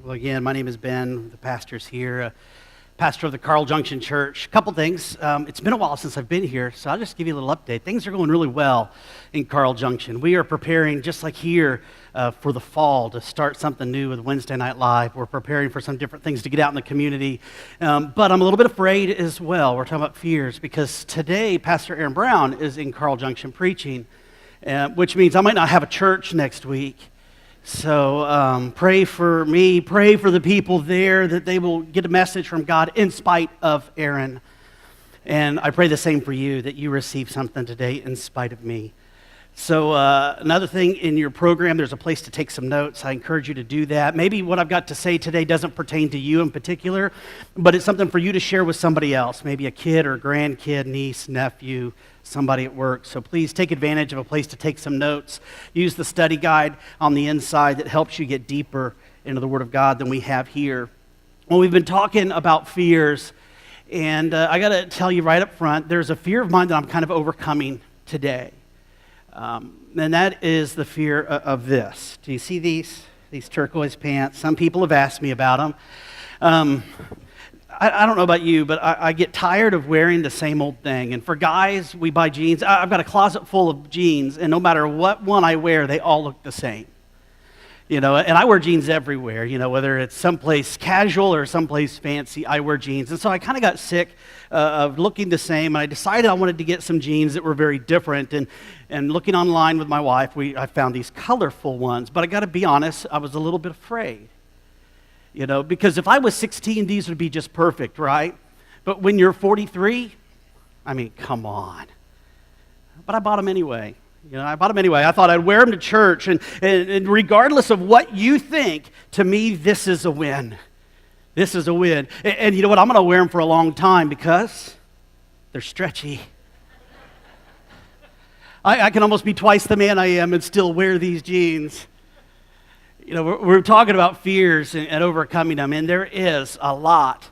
Well, again, my name is Ben. The pastor's here, pastor of the Carl Junction Church. A couple things. It's been a while since I've been here, so I'll just give you a little update. Things are going really well in Carl Junction. We are preparing, just like here, for the fall to start something new with Wednesday Night Live. We're preparing for some different things to get out in the community. But I'm a little bit afraid as well. We're talking about fears because today, Pastor Aaron Brown is in Carl Junction preaching, which means I might not have a church next week. So pray for me, pray for the people there that they will get a message from God in spite of Aaron. And I pray the same for you, that you receive something today in spite of me. So another thing in your program, there's a place to take some notes. I encourage you to do that. Maybe what I've got to say today doesn't pertain to you in particular, but it's something for you to share with somebody else, maybe a kid or a grandkid, niece, nephew, somebody at work. So please take advantage of a place to take some notes. Use the study guide on the inside that helps you get deeper into the Word of God than we have here. Well, we've been talking about fears, and I got to tell you right up front, there's a fear of mine that I'm kind of overcoming today. And that is the fear of this. Do you see these turquoise pants? Some people have asked me about them. I don't know about you, but I get tired of wearing the same old thing. And for guys, we buy jeans. I've got a closet full of jeans, and no matter what one I wear, they all look the same. You know, and I wear jeans everywhere, you know, whether it's someplace casual or someplace fancy, I wear jeans. And so I kind of got sick of looking the same, and I decided I wanted to get some jeans that were very different. And looking online with my wife, I found these colorful ones. But I got to be honest, I was a little bit afraid. You know, because if I was 16, these would be just perfect, right? But when you're 43, I mean, come on. But I bought them anyway. You know, I bought them anyway. I thought I'd wear them to church, and regardless of what you think, to me, this is a win. This is a win. And you know what? I'm going to wear them for a long time because they're stretchy. I can almost be twice the man I am and still wear these jeans. You know, we're talking about fears and overcoming them, and there is a lot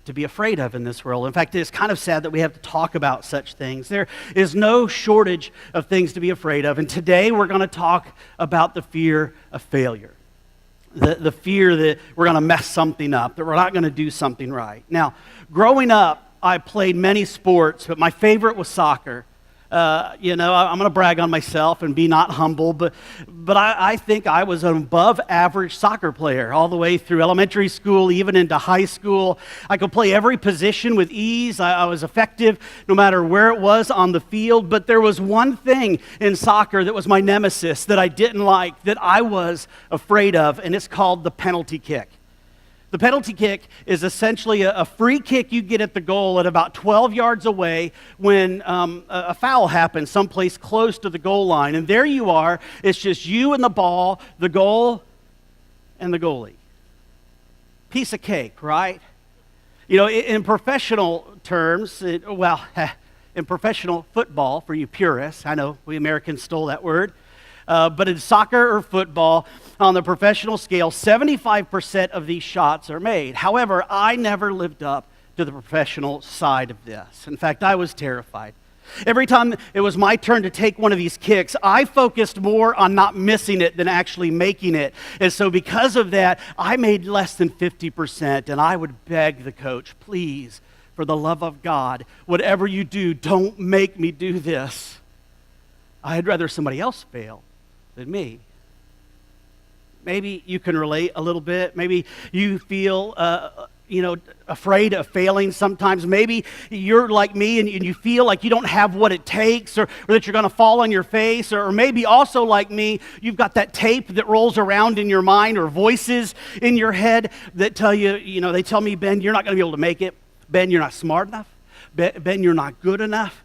to be afraid of in this world. In fact, it's kind of sad that we have to talk about such things. There is no shortage of things to be afraid of, and today we're going to talk about the fear of failure. The fear that we're going to mess something up, that we're not going to do something right. Now, growing up, I played many sports, but my favorite was soccer. You know, I'm going to brag on myself and be not humble, but I think I was an above-average soccer player all the way through elementary school, even into high school. I could play every position with ease. I was effective no matter where it was on the field, but there was one thing in soccer that was my nemesis that I didn't like, that I was afraid of, and it's called the penalty kick. The penalty kick is essentially a free kick you get at the goal at about 12 yards away when a foul happens someplace close to the goal line. And there you are. It's just you and the ball, the goal, and the goalie. Piece of cake, right? You know, in professional terms, in professional football, for you purists, I know we Americans stole that word, but in soccer or football, on the professional scale, 75% of these shots are made. However, I never lived up to the professional side of this. In fact, I was terrified. Every time it was my turn to take one of these kicks, I focused more on not missing it than actually making it. And so because of that, I made less than 50%, and I would beg the coach, please, for the love of God, whatever you do, don't make me do this. I'd rather somebody else fail than me. Maybe you can relate a little bit. Maybe you feel, afraid of failing sometimes. Maybe you're like me and you feel like you don't have what it takes or that you're going to fall on your face. Or maybe also like me, you've got that tape that rolls around in your mind or voices in your head that tell you, they tell me, Ben, you're not going to be able to make it. Ben, you're not smart enough. Ben, you're not good enough.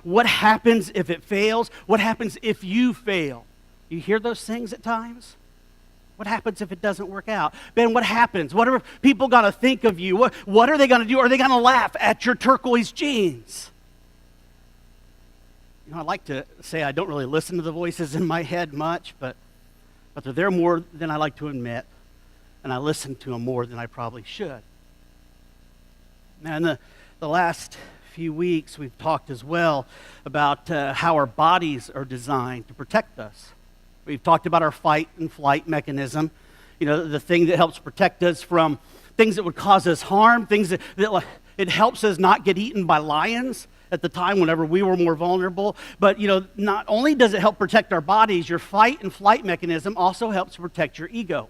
What happens if it fails? What happens if you fail? You hear those things at times? What happens if it doesn't work out? Ben, what happens? What are people going to think of you? What are they going to do? Are they going to laugh at your turquoise jeans? You know, I like to say I don't really listen to the voices in my head much, but they're there more than I like to admit, and I listen to them more than I probably should. Now, in the last few weeks, we've talked as well about how our bodies are designed to protect us. We've talked about our fight and flight mechanism. the thing that helps protect us from things that would cause us harm, things that it helps us not get eaten by lions at the time whenever we were more vulnerable. But, not only does it help protect our bodies, your fight and flight mechanism also helps protect your ego.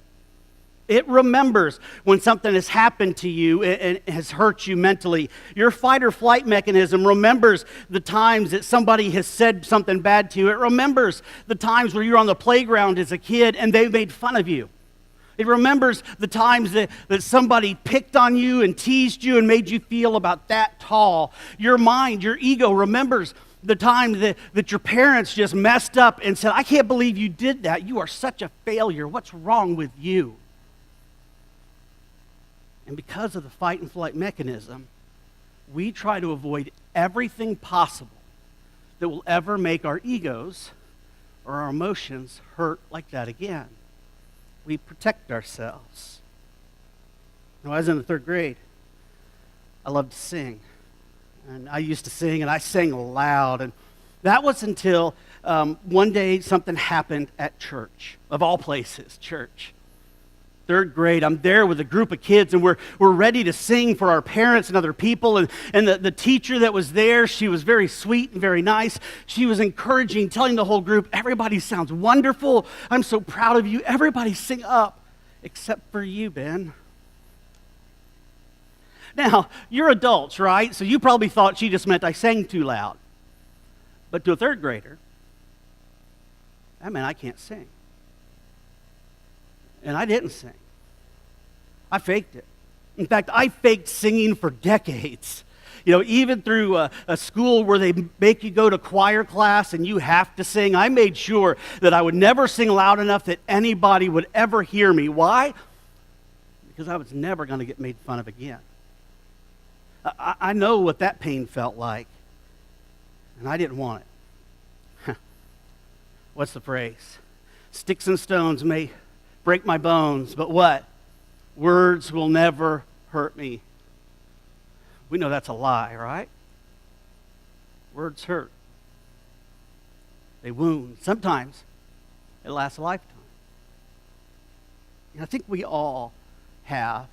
It remembers when something has happened to you and has hurt you mentally. Your fight or flight mechanism remembers the times that somebody has said something bad to you. It remembers the times where you're on the playground as a kid and they made fun of you. It remembers the times that somebody picked on you and teased you and made you feel about that tall. Your mind, your ego remembers the time that your parents just messed up and said, I can't believe you did that. You are such a failure. What's wrong with you? And because of the fight and flight mechanism, we try to avoid everything possible that will ever make our egos or our emotions hurt like that again. We protect ourselves. When I was in the 3rd grade, I loved to sing. And I used to sing, and I sang loud. And that was until one day something happened at church, of all places, church. 3rd grade, I'm there with a group of kids, and we're ready to sing for our parents and other people. And the teacher that was there, she was very sweet and very nice. She was encouraging, telling the whole group, everybody sounds wonderful. I'm so proud of you. Everybody sing up, except for you, Ben. Now, you're adults, right? So you probably thought she just meant I sang too loud. But to a 3rd grader, that meant I can't sing. And I didn't sing. I faked it. In fact, I faked singing for decades. Even through a school where they make you go to choir class and you have to sing, I made sure that I would never sing loud enough that anybody would ever hear me. Why? Because I was never going to get made fun of again. I know what that pain felt like, and I didn't want it. What's the phrase? Sticks and stones may break my bones, but what? Words will never hurt me. We know that's a lie, right? Words hurt. They wound. Sometimes it lasts a lifetime. And I think we all have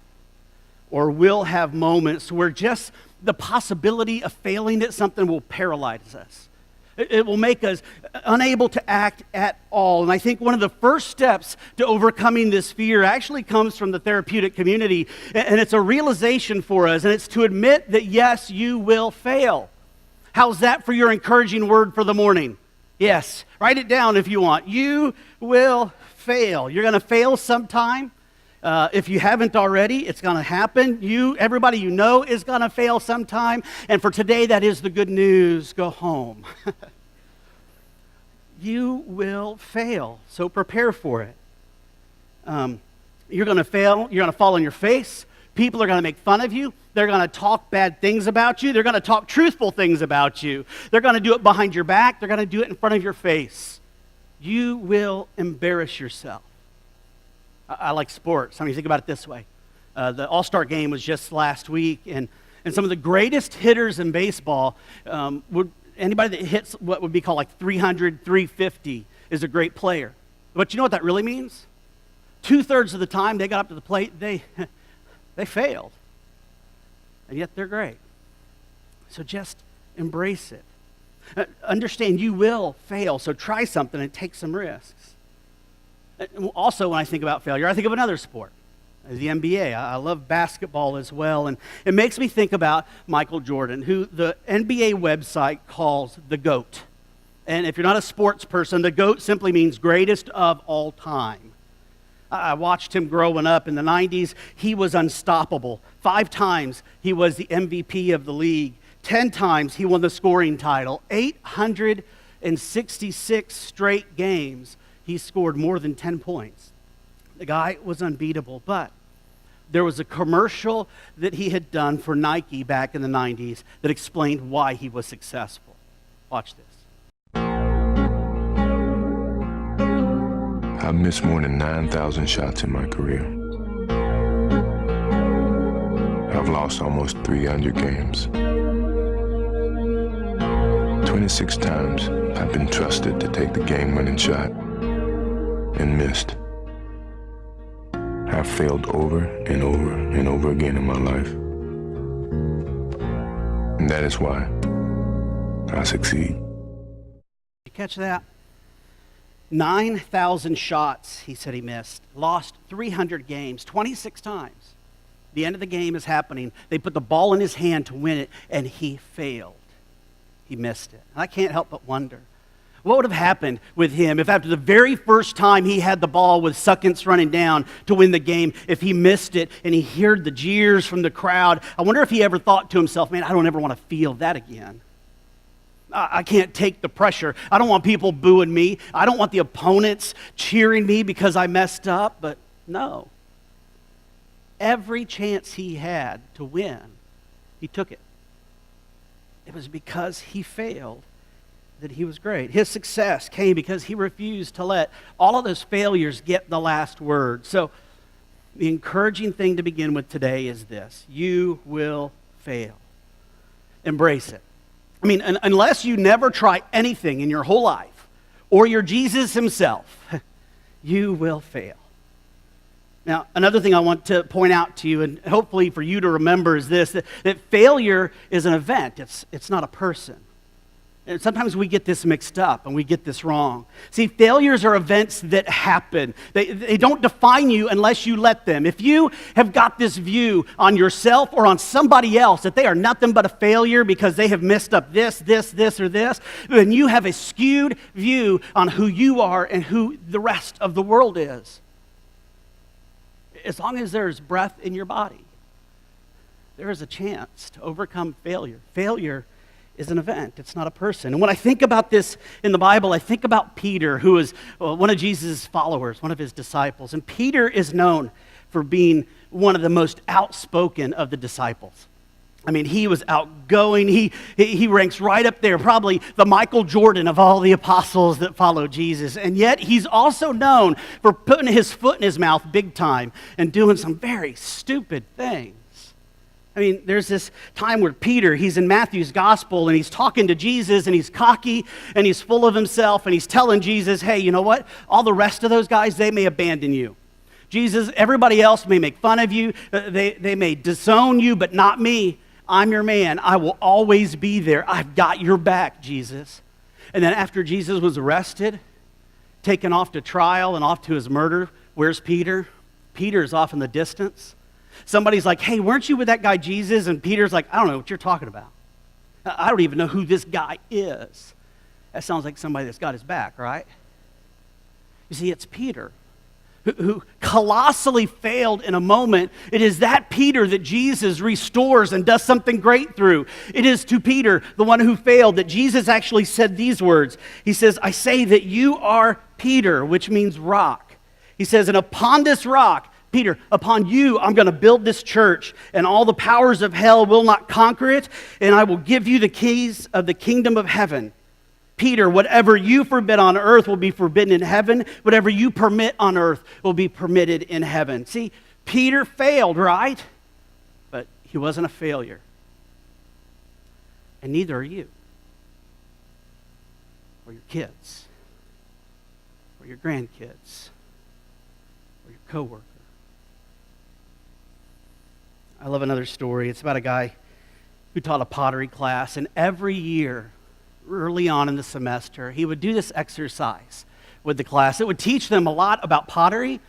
or will have moments where just the possibility of failing at something will paralyze us. It will make us unable to act at all. And I think one of the first steps to overcoming this fear actually comes from the therapeutic community. And it's a realization for us. And it's to admit that, yes, you will fail. How's that for your encouraging word for the morning? Yes. Write it down if you want. You will fail. You're going to fail sometime. If you haven't already, it's going to happen. Everybody you know is going to fail sometime. And for today, that is the good news. Go home. You will fail, so prepare for it. You're going to fail. You're going to fall on your face. People are going to make fun of you. They're going to talk bad things about you. They're going to talk truthful things about you. They're going to do it behind your back. They're going to do it in front of your face. You will embarrass yourself. I like sports. I mean, think about it this way. The All-Star game was just last week, and some of the greatest hitters in baseball, anybody that hits what would be called like 300, 350 is a great player. But you know what that really means? 2/3 of the time they got up to the plate, they failed. And yet they're great. So just embrace it. Understand you will fail, so try something and take some risks. Also, when I think about failure, I think of another sport, the NBA. I love basketball as well, and it makes me think about Michael Jordan, who the NBA website calls the GOAT. And if you're not a sports person, the GOAT simply means greatest of all time. I watched him growing up in the 90s. He was unstoppable. 5 times he was the MVP of the league. 10 times he won the scoring title. 866 straight games he scored more than 10 points. The guy was unbeatable, but there was a commercial that he had done for Nike back in the 90s that explained why he was successful. Watch this. I've missed more than 9,000 shots in my career. I've lost almost 300 games. 26 times I've been trusted to take the game-winning shot and missed. I've failed over and over and over again in my life. And that is why I succeed. Did you catch that? 9,000 shots, he said he missed. Lost 300 games, 26 times. The end of the game is happening. They put the ball in his hand to win it, and he failed. He missed it. And I can't help but wonder, what would have happened with him if after the very first time he had the ball with seconds running down to win the game, if he missed it and he heard the jeers from the crowd? I wonder if he ever thought to himself, man, I don't ever want to feel that again. I can't take the pressure. I don't want people booing me. I don't want the opponents cheering me because I messed up. But no. Every chance he had to win, he took it. It was because he failed that he was great. His success came because he refused to let all of those failures get the last word. So the encouraging thing to begin with today is this: you will fail. Embrace it. I mean, unless you never try anything in your whole life, or you're Jesus himself, you will fail. Now, another thing I want to point out to you, and hopefully for you to remember, is this, that failure is an event. It's not a person. And sometimes we get this mixed up and we get this wrong. See, failures are events that happen. They don't define you unless you let them. If you have got this view on yourself or on somebody else that they are nothing but a failure because they have messed up this, or this, then you have a skewed view on who you are and who the rest of the world is. As long as there's breath in your body, there is a chance to overcome failure. Failure is an event. It's not a person. And when I think about this in the Bible, I think about Peter, who is one of Jesus' followers, one of his disciples. And Peter is known for being one of the most outspoken of the disciples. I mean, he was outgoing. He ranks right up there, probably the Michael Jordan of all the apostles that followed Jesus. And yet he's also known for putting his foot in his mouth big time and doing some very stupid things. I mean, there's this time where Peter, he's in Matthew's gospel and he's talking to Jesus and he's cocky and he's full of himself and he's telling Jesus, hey, you know what? All the rest of those guys, they may abandon you. Jesus, everybody else may make fun of you. They may disown you, but not me. I'm your man. I will always be there. I've got your back, Jesus. And then after Jesus was arrested, taken off to trial and off to his murder, where's Peter? Peter's off in the distance. Somebody's like, hey, weren't you with that guy Jesus? And Peter's like, I don't know what you're talking about. I don't even know who this guy is. That sounds like somebody that's got his back, right? You see, it's Peter who colossally failed in a moment. It is that Peter that Jesus restores and does something great through. It is to Peter, the one who failed, that Jesus actually said these words. He says, I say that you are Peter, which means rock. He says, and upon this rock, Peter, upon you, I'm going to build this church, and all the powers of hell will not conquer it, and I will give you the keys of the kingdom of heaven. Peter, whatever you forbid on earth will be forbidden in heaven. Whatever you permit on earth will be permitted in heaven. See, Peter failed, right? But he wasn't a failure. And neither are you. Or your kids. Or your grandkids. Or your coworker. I love another story. It's about a guy who taught a pottery class, and every year, early on in the semester, he would do this exercise with the class. It would teach them a lot about pottery,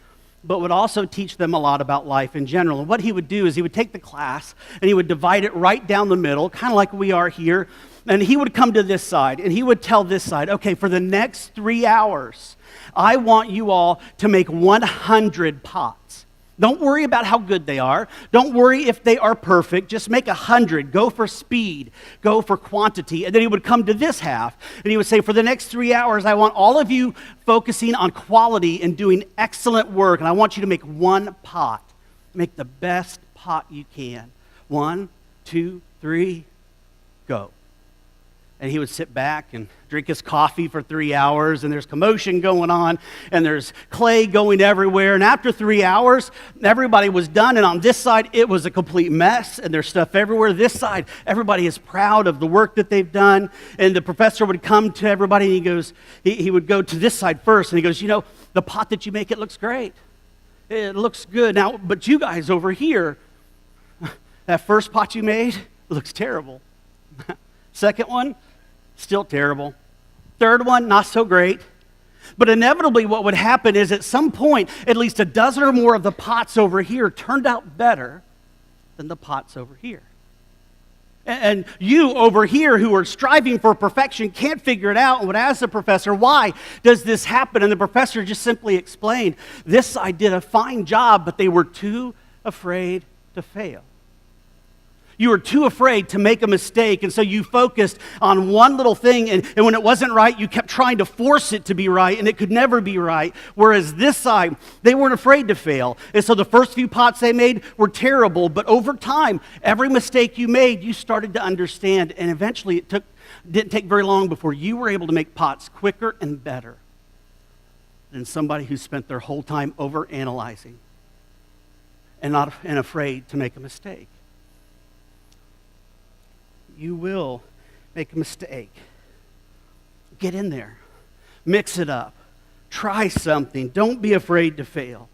but would also teach them a lot about life in general. And what he would do is he would take the class and he would divide it right down the middle, kind of like we are here, and he would come to this side and he would tell this side, okay, for the next 3 hours, I want you all to make 100 pots. Don't worry about how good they are. Don't worry if they are perfect. Just make 100. Go for speed. Go for quantity. And then he would come to this half, and he would say, for the next 3 hours, I want all of you focusing on quality and doing excellent work, and I want you to make one pot. Make the best pot you can. 1, 2, 3, go. And he would sit back and drink his coffee for 3 hours, and there's commotion going on, and there's clay going everywhere. And after 3 hours, everybody was done, and on this side, it was a complete mess, and there's stuff everywhere. This side, everybody is proud of the work that they've done, and the professor would come to everybody, and he would go to this side first, and he goes, you know, the pot that you make, it looks great. It looks good. Now, but you guys over here, that first pot you made looks terrible. Second one, still terrible. Third one, not so great. But inevitably what would happen is at some point, at least a dozen or more of the pots over here turned out better than the pots over here. And you over here who are striving for perfection can't figure it out and would ask the professor, why does this happen? And the professor just simply explained, this side did a fine job, but they were too afraid to fail. You were too afraid to make a mistake, and so you focused on one little thing, and when it wasn't right, you kept trying to force it to be right, and it could never be right. Whereas this side, they weren't afraid to fail. And so the first few pots they made were terrible, but over time, every mistake you made, you started to understand, and eventually didn't take very long before you were able to make pots quicker and better than somebody who spent their whole time overanalyzing and afraid to make a mistake. You will make a mistake. Get in there. Mix it up. Try something. Don't be afraid to fail.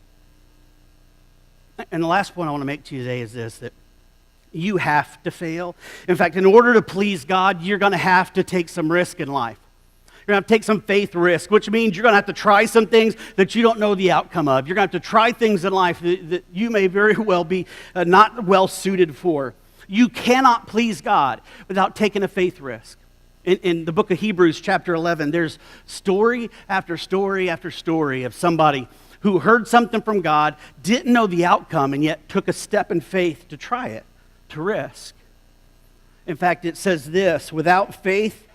And the last point I want to make to you today is this, that you have to fail. In fact, in order to please God, you're going to have to take some risk in life. You're going to have to take some faith risk, which means you're going to have to try some things that you don't know the outcome of. You're going to have to try things in life that you may very well be not well suited for. You cannot please God without taking a faith risk. In the book of Hebrews, chapter 11, there's story after story after story of somebody who heard something from God, didn't know the outcome, and yet took a step in faith to try it, to risk. In fact, it says this, without faith,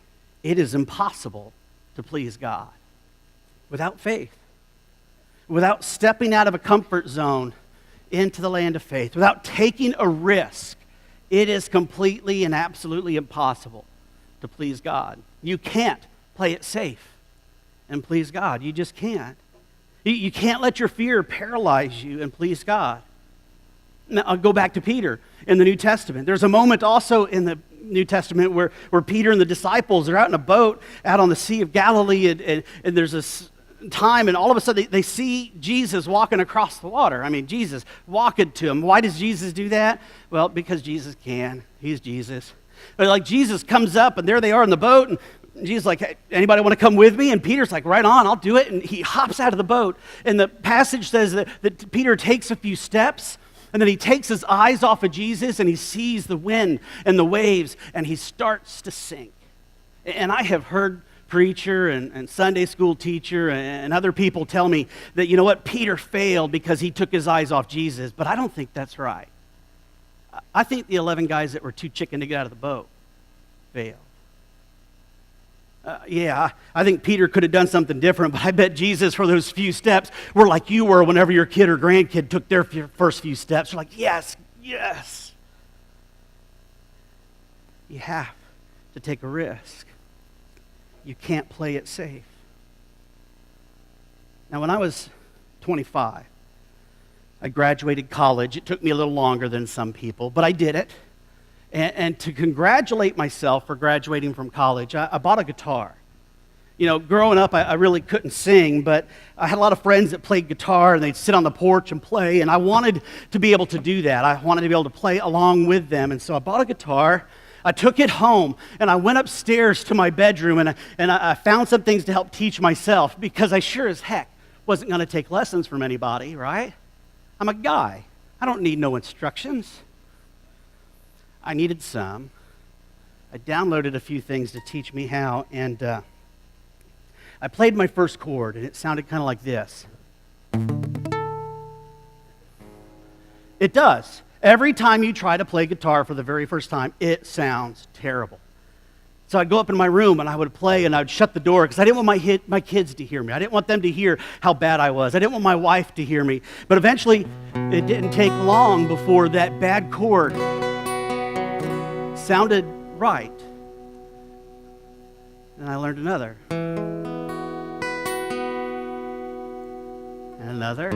it is impossible to please God. Without faith, without stepping out of a comfort zone into the land of faith, without taking a risk, it is completely and absolutely impossible to please God. You can't play it safe and please God. You just can't. You can't let your fear paralyze you and please God. Now, I'll go back to Peter in the New Testament. There's a moment also in the New Testament where Peter and the disciples are out in a boat out on the Sea of Galilee, and there's this time, and all of a sudden they see Jesus walking across the water. I mean, Jesus walking to them. Why does Jesus do that? Well, because Jesus can. He's Jesus. But like Jesus comes up, and there they are in the boat, and Jesus is like, hey, anybody want to come with me? And Peter's like, right on, I'll do it. And he hops out of the boat. And the passage says that Peter takes a few steps, and then he takes his eyes off of Jesus, and he sees the wind and the waves, and he starts to sink. And I have heard preacher and Sunday school teacher and other people tell me that, you know what, Peter failed because he took his eyes off Jesus, but I don't think that's right. I think the 11 guys that were too chicken to get out of the boat failed. I think Peter could have done something different, but I bet Jesus for those few steps were like you were whenever your kid or grandkid took their first few steps. You're like, yes. You have to take a risk. You can't play it safe. Now, when I was 25, I graduated college. It took me a little longer than some people, but I did it. And to congratulate myself for graduating from college, I bought a guitar. You know, growing up, I really couldn't sing, but I had a lot of friends that played guitar, and they'd sit on the porch and play, and I wanted to be able to do that. I wanted to be able to play along with them, and so I bought a guitar. I took it home, and I went upstairs to my bedroom, and I found some things to help teach myself, because I sure as heck wasn't going to take lessons from anybody, right? I'm a guy. I don't need no instructions. I needed some. I downloaded a few things to teach me how, and I played my first chord, and it sounded kind of like this. It does. Every time you try to play guitar for the very first time, it sounds terrible. So I'd go up in my room and I would play, and I would shut the door because I didn't want my kids to hear me. I didn't want them to hear how bad I was. I didn't want my wife to hear me. But eventually, it didn't take long before that bad chord sounded right. And I learned another. And another.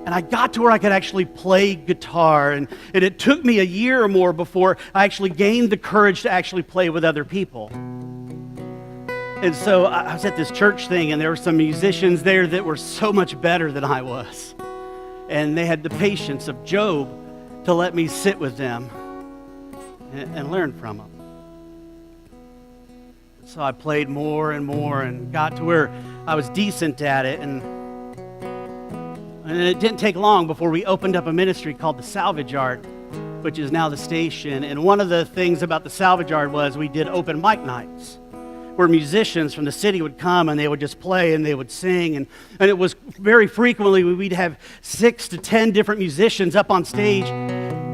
And I got to where I could actually play guitar, and it took me a year or more before I actually gained the courage to actually play with other people. And so I was at this church thing, and there were some musicians there that were so much better than I was. And they had the patience of Job to let me sit with them and learn from them. So I played more and more and got to where I was decent at it. And it didn't take long before we opened up a ministry called the Salvage Yard, which is now the station. And one of the things about the Salvage Yard was we did open mic nights, where musicians from the city would come and they would just play and they would sing. And it was very frequently we'd have 6 to 10 different musicians up on stage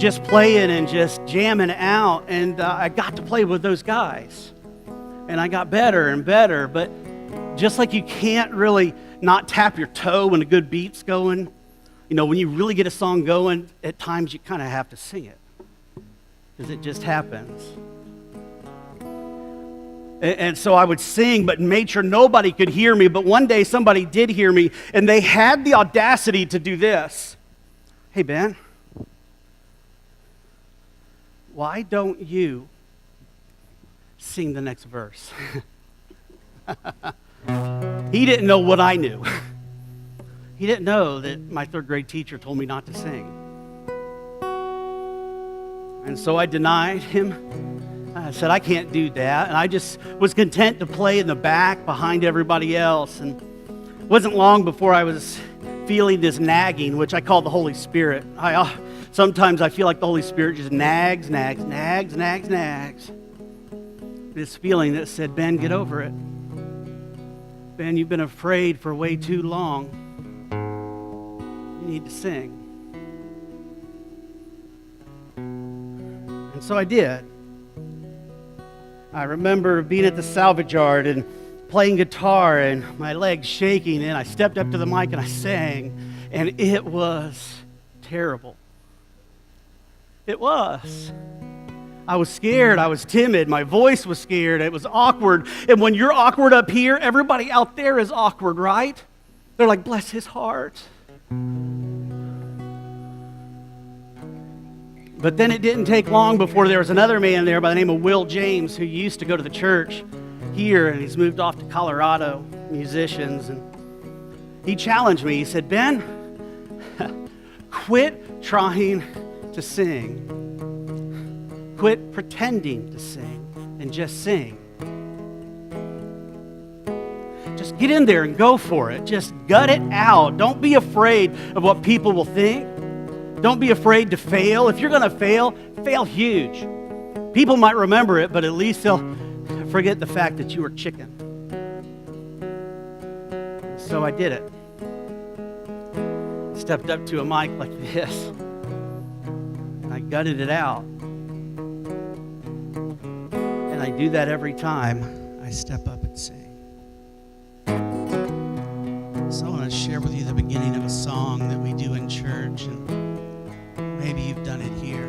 just playing and just jamming out. And I got to play with those guys. And I got better and better. But just like you can't really not tap your toe when a good beat's going, you know, when you really get a song going, at times you kind of have to sing it because it just happens. And so I would sing, but made sure nobody could hear me. But one day somebody did hear me, and they had the audacity to do this. Hey, Ben, why don't you sing the next verse? He didn't know what I knew. He didn't know that my 3rd grade teacher told me not to sing. And so I denied him. I said, I can't do that. And I just was content to play in the back behind everybody else. And it wasn't long before I was feeling this nagging, which I call the Holy Spirit. Sometimes I feel like the Holy Spirit just nags. This feeling that said, Ben, get over it. Ben, you've been afraid for way too long. You need to sing. And so I did. I remember being at the Salvage Yard and playing guitar and my legs shaking, and I stepped up to the mic and I sang, and it was terrible. It was. I was scared. I was timid. My voice was scared. It was awkward. And when you're awkward up here, everybody out there is awkward, right? They're like, bless his heart. But then it didn't take long before there was another man there by the name of Will James, who used to go to the church here, and he's moved off to Colorado, musicians. And he challenged me. He said, Ben, quit trying to sing. Quit pretending to sing and just sing. Just get in there and go for it. Just gut it out. Don't be afraid of what people will think. Don't be afraid to fail. If you're going to fail, fail huge. People might remember it, but at least they'll forget the fact that you were chicken. So I did it. Stepped up to a mic like this. And I gutted it out. And I do that every time I step up and sing. So I want to share with you the beginning of a song that we do in church, and maybe you've done it here.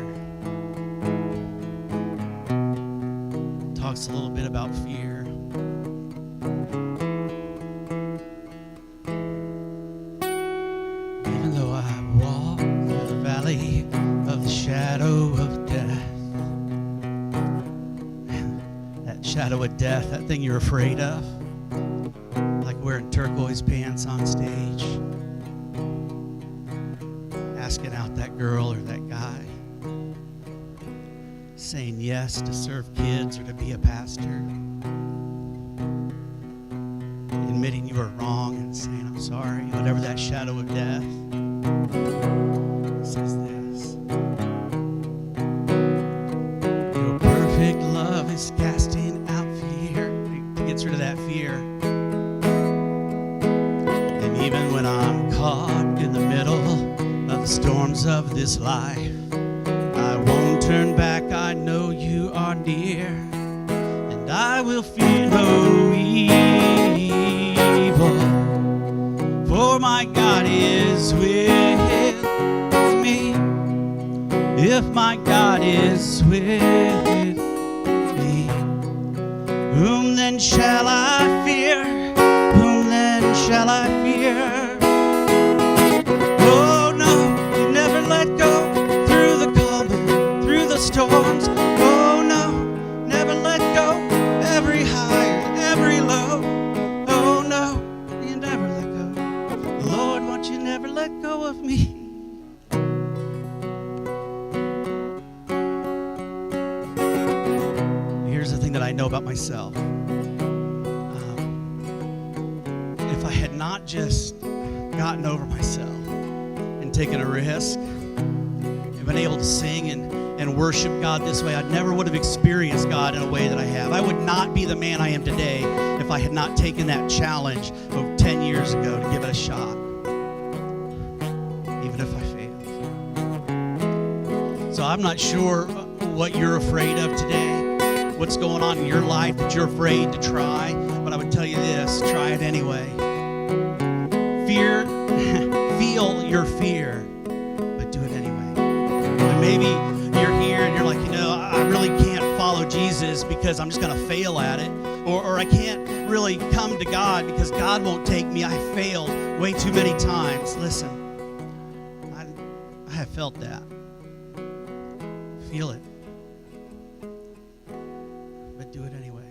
It talks a little bit about fear. Even though I walk through the valley of the shadow of death, that shadow of death, that thing you're afraid of, like wearing turquoise pants on stage, asking out that girl or that guy, saying yes to serve kids or to be a pastor, admitting you were wrong and saying I'm sorry, whatever that shadow of death. It says this: your perfect love is casting out fear. It gets rid of that fear. And even when I'm caught in the middle of the storms of this life, I won't turn back. I know you are near, and I will fear no evil, for my God is with me. If my God is with me, whom then shall I fear? Whom then shall I fear? Storms, oh no, never let go. Every high myself. If I had not just gotten over myself and taken a risk and been able to sing and worship God this way, I never would have experienced God in a way that I have. I would not be the man I am today if I had not taken that challenge of 10 years ago to give it a shot, even if I failed. So I'm not sure what you're afraid of today, what's going on in your life that you're afraid to try, but I would tell you this, try it anyway. Feel your fear, but do it anyway. And maybe you're here and you're like, I really can't follow Jesus because I'm just going to fail at it. Or I can't really come to God because God won't take me. I failed way too many times. Listen, I have felt that. Feel it. But do it anyway.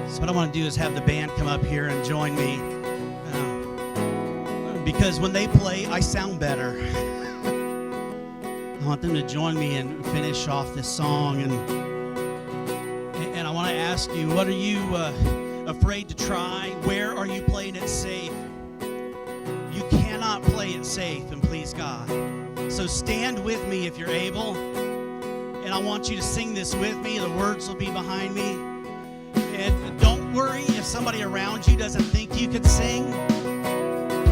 So what I want to do is have the band come up here and join me. Because when they play, I sound better. I want them to join me and finish off this song. And I want to ask you, what are you afraid to try? Where are you playing it safe? You cannot play it safe and please God. So stand with me if you're able. And I want you to sing this with me. The words will be behind me. And don't worry if somebody around you doesn't think you could sing.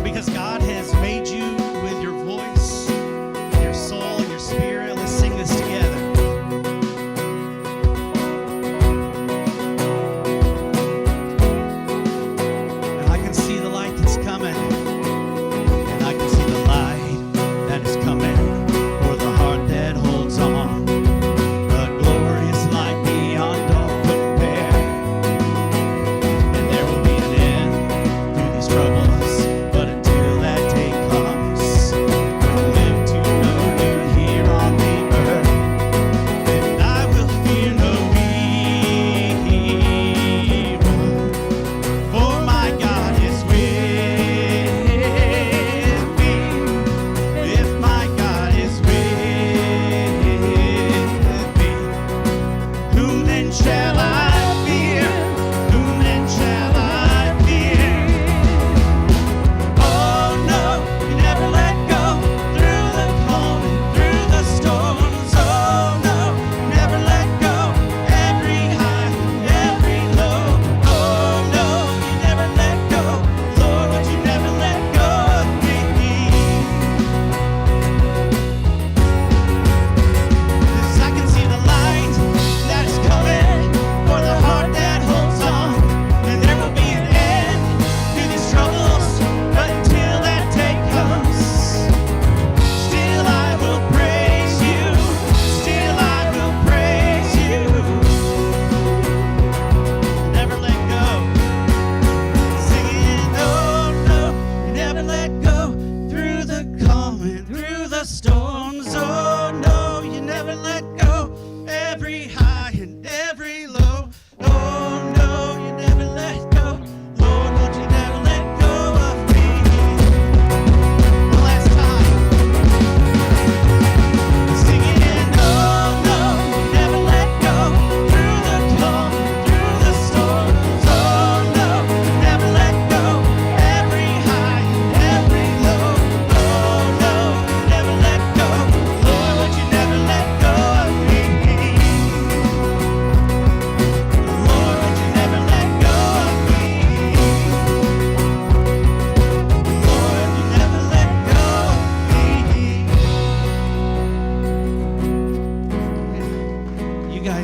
Because God has made you with your voice, your soul, and your spirit. Let's sing this together. And I can see the light that's coming. And I can see the light that is coming for the heart that holds on. A glorious light beyond all compare. And there will be an end to these troubles.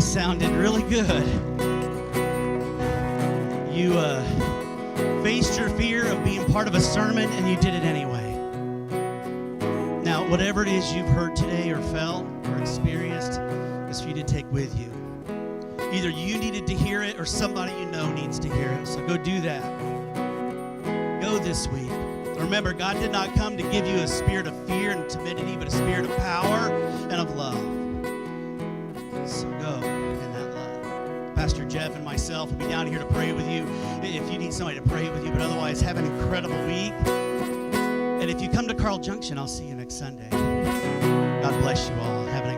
Sounded really good. You faced your fear of being part of a sermon and you did it anyway. Now, whatever it is you've heard today or felt or experienced is for you to take with you. Either you needed to hear it or somebody you know needs to hear it. So go do that. Go this week. Remember, God did not come to give you a spirit of fear and timidity, but a spirit of power and of love. So go in that love. Pastor Jeff and myself will be down here to pray with you if you need somebody to pray with you. But otherwise, have an incredible week. And if you come to Carl Junction, I'll see you next Sunday. God bless you all. Have an